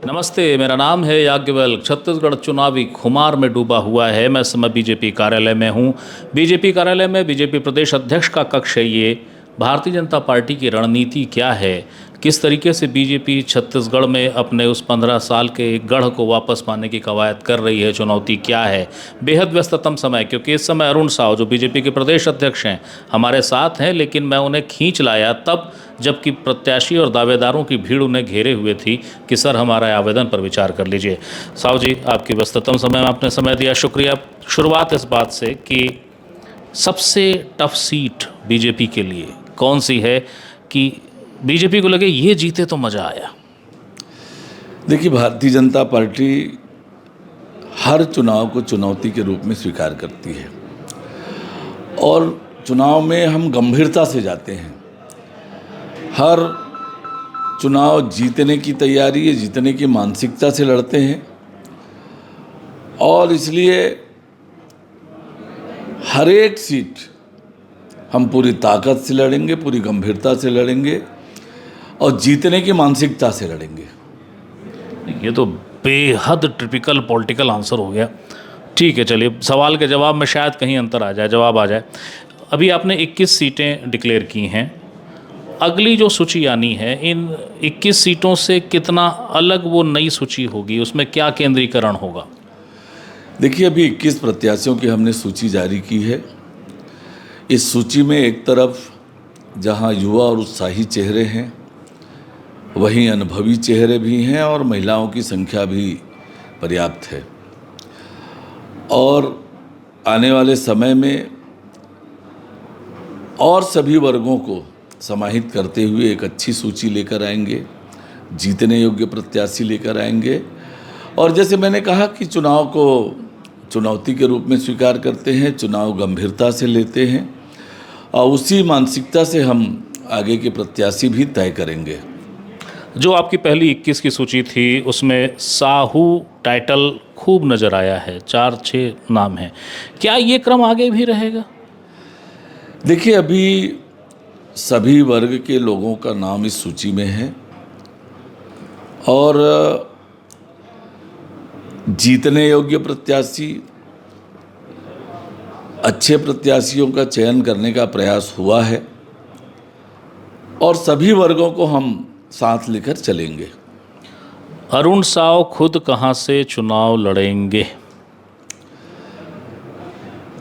नमस्ते, मेरा नाम है याज्ञवल्क्य। छत्तीसगढ़ चुनावी खुमार में डूबा हुआ है। मैं इस समय बीजेपी कार्यालय में हूँ। बीजेपी कार्यालय में बीजेपी प्रदेश अध्यक्ष का कक्ष है। ये भारतीय जनता पार्टी की रणनीति क्या है, किस तरीके से बीजेपी छत्तीसगढ़ में अपने उस 15 साल के गढ़ को वापस पाने की कवायद कर रही है, चुनौती क्या है। बेहद व्यस्ततम समय, क्योंकि इस समय अरुण साव जो बीजेपी के प्रदेश अध्यक्ष हैं हमारे साथ हैं, लेकिन मैं उन्हें खींच लाया तब जबकि प्रत्याशी और दावेदारों की भीड़ उन्हें घेरे हुए थी कि सर हमारा आवेदन पर विचार कर लीजिए। साव जी, आपकी व्यस्ततम समय में आपने समय दिया, शुक्रिया। शुरुआत इस बात से कि सबसे टफ सीट बीजेपी के लिए कौन सी है कि बीजेपी को लगे ये जीते तो मज़ा आया। देखिए, भारतीय जनता पार्टी हर चुनाव को चुनौती के रूप में स्वीकार करती है और चुनाव में हम गंभीरता से जाते हैं। हर चुनाव जीतने की तैयारी है, जीतने की मानसिकता से लड़ते हैं और इसलिए हर एक सीट हम पूरी ताकत से लड़ेंगे, पूरी गंभीरता से लड़ेंगे और जीतने की मानसिकता से लड़ेंगे। ये तो बेहद टिपिकल पॉलिटिकल आंसर हो गया। ठीक है, चलिए, सवाल के जवाब में शायद कहीं अंतर आ जाए, जवाब आ जाए। अभी आपने 21 सीटें डिक्लेयर की हैं। अगली जो सूची आनी है, इन 21 सीटों से कितना अलग वो नई सूची होगी, उसमें क्या केंद्रीकरण होगा? देखिए, अभी 21 प्रत्याशियों की हमने सूची जारी की है। इस सूची में एक तरफ जहां युवा और उत्साही चेहरे हैं, वहीं अनुभवी चेहरे भी हैं और महिलाओं की संख्या भी पर्याप्त है। और आने वाले समय में और सभी वर्गों को समाहित करते हुए एक अच्छी सूची लेकर आएंगे, जीतने योग्य प्रत्याशी लेकर आएंगे। और जैसे मैंने कहा कि चुनाव को चुनौती के रूप में स्वीकार करते हैं, चुनाव गंभीरता से लेते हैं और उसी मानसिकता से हम आगे के प्रत्याशी भी तय करेंगे। जो आपकी पहली 21 की सूची थी उसमें साहू टाइटल खूब नज़र आया है, 4-6 नाम हैं। क्या ये क्रम आगे भी रहेगा? देखिए, अभी सभी वर्ग के लोगों का नाम इस सूची में है और जीतने योग्य प्रत्याशी, अच्छे प्रत्याशियों का चयन करने का प्रयास हुआ है और सभी वर्गों को हम साथ लेकर चलेंगे। अरुण साव खुद कहाँ से चुनाव लड़ेंगे?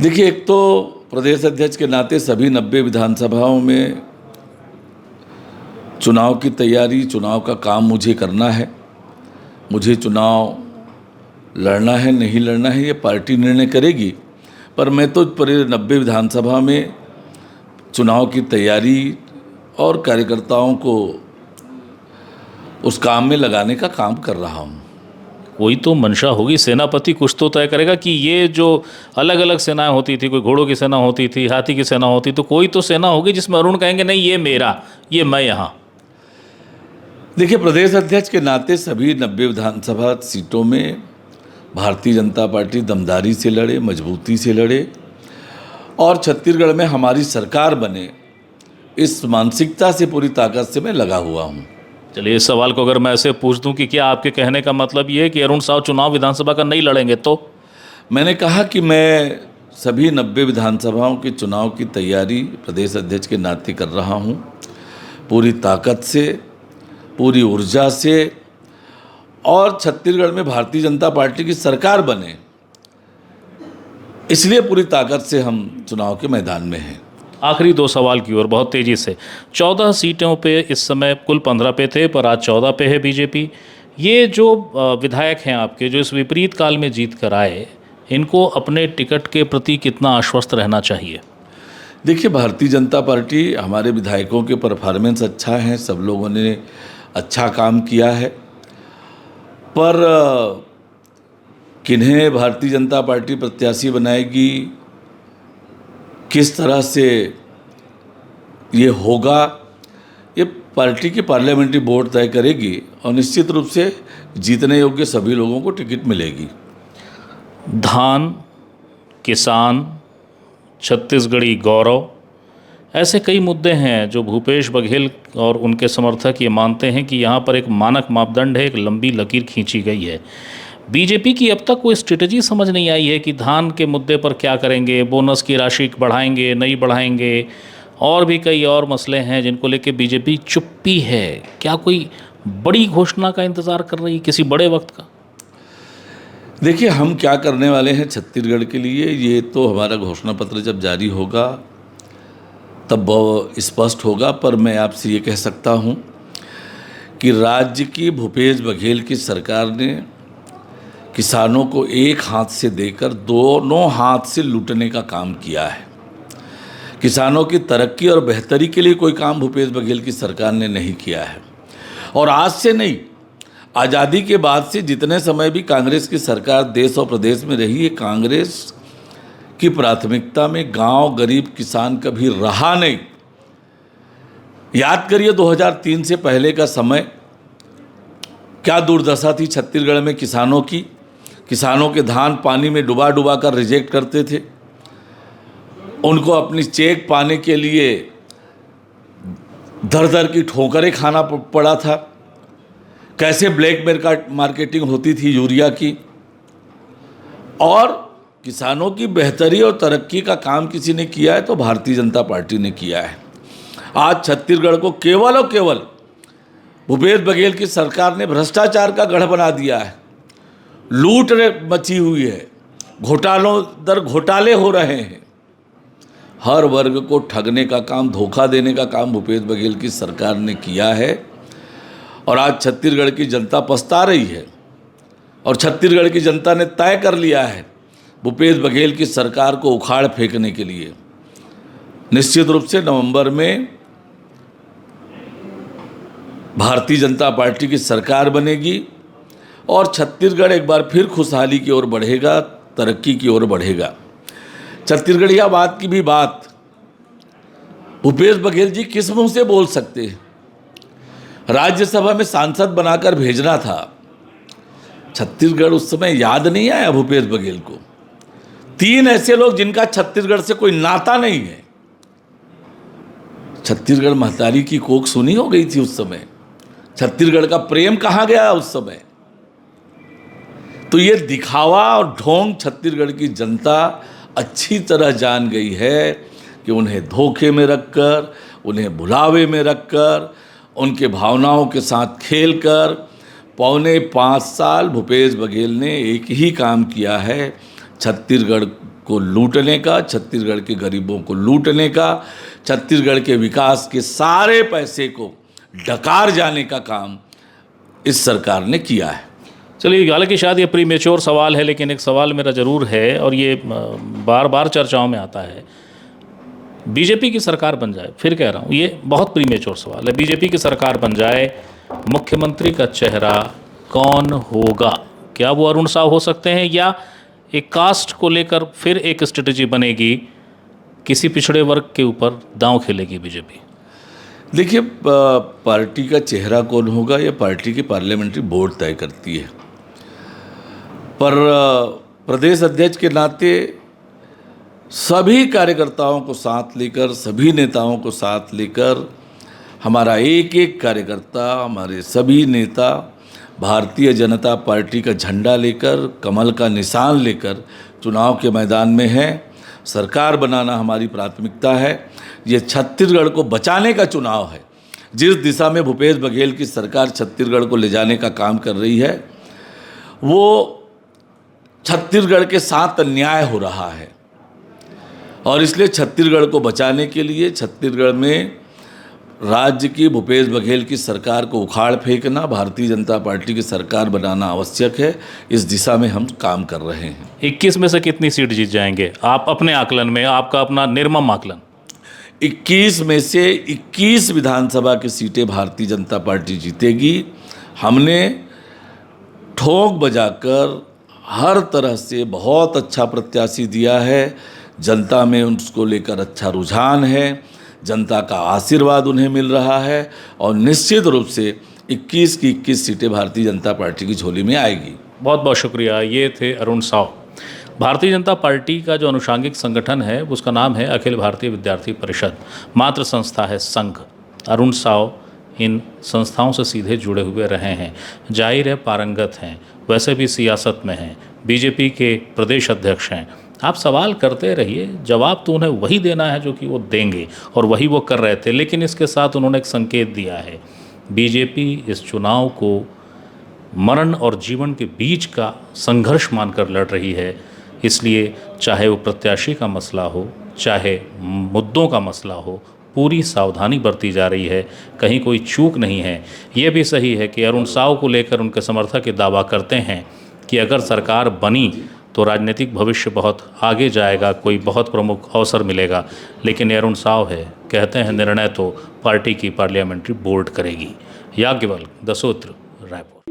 देखिए, एक तो प्रदेश अध्यक्ष के नाते सभी 90 विधानसभाओं में चुनाव की तैयारी, चुनाव का काम मुझे करना है। मुझे चुनाव लड़ना है, नहीं लड़ना है, ये पार्टी निर्णय करेगी। पर मैं तो पूरे 90 विधानसभा में चुनाव की तैयारी और कार्यकर्ताओं को उस काम में लगाने का काम कर रहा हूँ। कोई तो मंशा होगी, सेनापति कुछ तो तय करेगा कि ये जो अलग अलग सेनाएं होती थी, कोई घोड़ों की सेना होती थी, हाथी की सेना होती, तो कोई तो सेना होगी जिसमें अरुण कहेंगे नहीं ये मेरा, ये मैं यहाँ। देखिए, प्रदेश अध्यक्ष के नाते सभी 90 विधानसभा सीटों में भारतीय जनता पार्टी दमदारी से लड़े, मजबूती से लड़े और छत्तीसगढ़ में हमारी सरकार बने, इस मानसिकता से पूरी ताकत से मैं लगा हुआ हूँ। चलिए, इस सवाल को अगर मैं ऐसे पूछ दूं कि क्या आपके कहने का मतलब ये है कि अरुण साव चुनाव विधानसभा का नहीं लड़ेंगे? तो मैंने कहा कि मैं सभी 90 विधानसभाओं के चुनाव की तैयारी प्रदेश अध्यक्ष के नाते कर रहा हूँ, पूरी ताकत से, पूरी ऊर्जा से, और छत्तीसगढ़ में भारतीय जनता पार्टी की सरकार बने, इसलिए पूरी ताकत से हम चुनाव के मैदान में हैं। आखिरी 2 सवाल की ओर बहुत तेज़ी से। 14 सीटों पे इस समय कुल 15 पे थे, पर आज 14 पे है बीजेपी। ये जो विधायक हैं आपके, जो इस विपरीत काल में जीत कर आए, इनको अपने टिकट के प्रति कितना आश्वस्त रहना चाहिए? देखिए, भारतीय जनता पार्टी, हमारे विधायकों के परफॉर्मेंस अच्छा है, सब लोगों ने अच्छा काम किया है, पर किन्हें भारतीय जनता पार्टी प्रत्याशी बनाएगी, किस तरह से ये होगा, ये पार्टी की पार्लियामेंट्री बोर्ड तय करेगी और निश्चित रूप से जीतने योग्य सभी लोगों को टिकट मिलेगी। धान, किसान, छत्तीसगढ़ी गौरव, ऐसे कई मुद्दे हैं जो भूपेश बघेल और उनके समर्थक ये मानते हैं कि यहाँ पर एक मानक मापदंड है, एक लंबी लकीर खींची गई है। बीजेपी की अब तक कोई स्ट्रेटजी समझ नहीं आई है कि धान के मुद्दे पर क्या करेंगे, बोनस की राशि बढ़ाएंगे नहीं बढ़ाएंगे, और भी कई और मसले हैं जिनको लेके बीजेपी चुप्पी है। क्या कोई बड़ी घोषणा का इंतज़ार कर रही है, किसी बड़े वक्त का? देखिए, हम क्या करने वाले हैं छत्तीसगढ़ के लिए, ये तो हमारा घोषणा पत्र जब जारी होगा तब स्पष्ट होगा। पर मैं आपसे ये कह सकता हूँ कि राज्य की भूपेश बघेल की सरकार ने किसानों को एक हाथ से देकर दोनों हाथ से लूटने का काम किया है। किसानों की तरक्की और बेहतरी के लिए कोई काम भूपेश बघेल की सरकार ने नहीं किया है। और आज से नहीं, आज़ादी के बाद से जितने समय भी कांग्रेस की सरकार देश और प्रदेश में रही है, कांग्रेस की प्राथमिकता में गांव गरीब किसान कभी रहा नहीं। याद करिए 2003 से पहले का समय, क्या दुर्दशा थी छत्तीसगढ़ में किसानों की। किसानों के धान पानी में डुबा डुबा कर रिजेक्ट करते थे। उनको अपनी चेक पाने के लिए दर दर की ठोकरें खाना पड़ा था। कैसे ब्लैक मार्केटिंग होती थी यूरिया की। और किसानों की बेहतरी और तरक्की का काम किसी ने किया है तो भारतीय जनता पार्टी ने किया है। आज छत्तीसगढ़ को केवल और केवल भूपेश बघेल की सरकार ने भ्रष्टाचार का गढ़ बना दिया है। लूट मची हुई है, घोटालों दर घोटाले हो रहे हैं। हर वर्ग को ठगने का काम, धोखा देने का काम भूपेश बघेल की सरकार ने किया है। और आज छत्तीसगढ़ की जनता पछता रही है। और छत्तीसगढ़ की जनता ने तय कर लिया है भूपेश बघेल की सरकार को उखाड़ फेंकने के लिए। निश्चित रूप से नवंबर में भारतीय जनता पार्टी की सरकार बनेगी और छत्तीसगढ़ एक बार फिर खुशहाली की ओर बढ़ेगा, तरक्की की ओर बढ़ेगा। छत्तीसगढ़ियावाद की भी बात भूपेश बघेल जी किस मुंह से बोल सकते हैं? राज्यसभा में सांसद बनाकर भेजना था। छत्तीसगढ़ उस समय याद नहीं आया भूपेश बघेल को। 3 ऐसे लोग जिनका छत्तीसगढ़ से कोई नाता नहीं है। छत्तीसगढ़ महतारी की कोख सुनी हो गई थी उस समय। छत्तीसगढ़ का प्रेम कहाँ गया उस समय? तो ये दिखावा और ढोंग छत्तीसगढ़ की जनता अच्छी तरह जान गई है कि उन्हें धोखे में रखकर, उन्हें भुलावे में रखकर, उनके भावनाओं के साथ खेलकर 4.25 साल भूपेश बघेल ने एक ही काम किया है, छत्तीसगढ़ को लूटने का, छत्तीसगढ़ के गरीबों को लूटने का, छत्तीसगढ़ के विकास के सारे पैसे को डकार जाने का काम इस सरकार ने किया है। चलिए, हालांकि शायद ये प्रीमेच्योर सवाल है, लेकिन एक सवाल मेरा ज़रूर है और ये बार बार चर्चाओं में आता है। बीजेपी की सरकार बन जाए, फिर कह रहा हूँ ये बहुत प्रीमेच्योर सवाल है, बीजेपी की सरकार बन जाए, मुख्यमंत्री का चेहरा कौन होगा? क्या वो अरुण साव हो सकते हैं या एक कास्ट को लेकर फिर एक स्ट्रेटजी बनेगी, किसी पिछड़े वर्ग के ऊपर दांव खेलेगी बीजेपी? देखिए, पार्टी का चेहरा कौन होगा ये पार्टी की पार्लियामेंट्री बोर्ड तय करती है। पर प्रदेश अध्यक्ष के नाते सभी कार्यकर्ताओं को साथ लेकर, सभी नेताओं को साथ लेकर, हमारा एक एक कार्यकर्ता, हमारे सभी नेता भारतीय जनता पार्टी का झंडा लेकर, कमल का निशान लेकर चुनाव के मैदान में है। सरकार बनाना हमारी प्राथमिकता है। ये छत्तीसगढ़ को बचाने का चुनाव है। जिस दिशा में भूपेश बघेल की सरकार छत्तीसगढ़ को ले जाने का काम कर रही है, वो छत्तीसगढ़ के साथ अन्याय हो रहा है। और इसलिए छत्तीसगढ़ को बचाने के लिए छत्तीसगढ़ में राज्य की भूपेश बघेल की सरकार को उखाड़ फेंकना, भारतीय जनता पार्टी की सरकार बनाना आवश्यक है। इस दिशा में हम काम कर रहे हैं। 21 में से कितनी सीट जीत जाएंगे आप अपने आकलन में, आपका अपना निर्मम आकलन? 21 में से 21 विधानसभा की सीटें भारतीय जनता पार्टी जीतेगी। हमने ठोक बजाकर हर तरह से बहुत अच्छा प्रत्याशी दिया है। जनता में उसको लेकर अच्छा रुझान है, जनता का आशीर्वाद उन्हें मिल रहा है और निश्चित रूप से 21 की 21 सीटें भारतीय जनता पार्टी की झोली में आएगी। बहुत बहुत शुक्रिया। ये थे अरुण साव। भारतीय जनता पार्टी का जो अनुषांगिक संगठन है उसका नाम है अखिल भारतीय विद्यार्थी परिषद, मातृ संस्था है संघ। अरुण साव इन संस्थाओं से सीधे जुड़े हुए रहे हैं, जाहिर है पारंगत हैं, वैसे भी सियासत में हैं, बीजेपी के प्रदेश अध्यक्ष हैं। आप सवाल करते रहिए, जवाब तो उन्हें वही देना है जो कि वो देंगे, और वही वो कर रहे थे। लेकिन इसके साथ उन्होंने एक संकेत दिया है, बीजेपी इस चुनाव को मरण और जीवन के बीच का संघर्ष मानकर लड़ रही है। इसलिए चाहे वो प्रत्याशी का मसला हो, चाहे मुद्दों का मसला हो, पूरी सावधानी बरती जा रही है, कहीं कोई चूक नहीं है। ये भी सही है कि अरुण साव को लेकर उनके समर्थक ये दावा करते हैं कि अगर सरकार बनी तो राजनीतिक भविष्य बहुत आगे जाएगा, कोई बहुत प्रमुख अवसर मिलेगा। लेकिन अरुण साव है, कहते हैं निर्णय तो पार्टी की पार्लियामेंट्री बोर्ड करेगी। याज्ञवल्क्य, दसोत्र, रायपुर।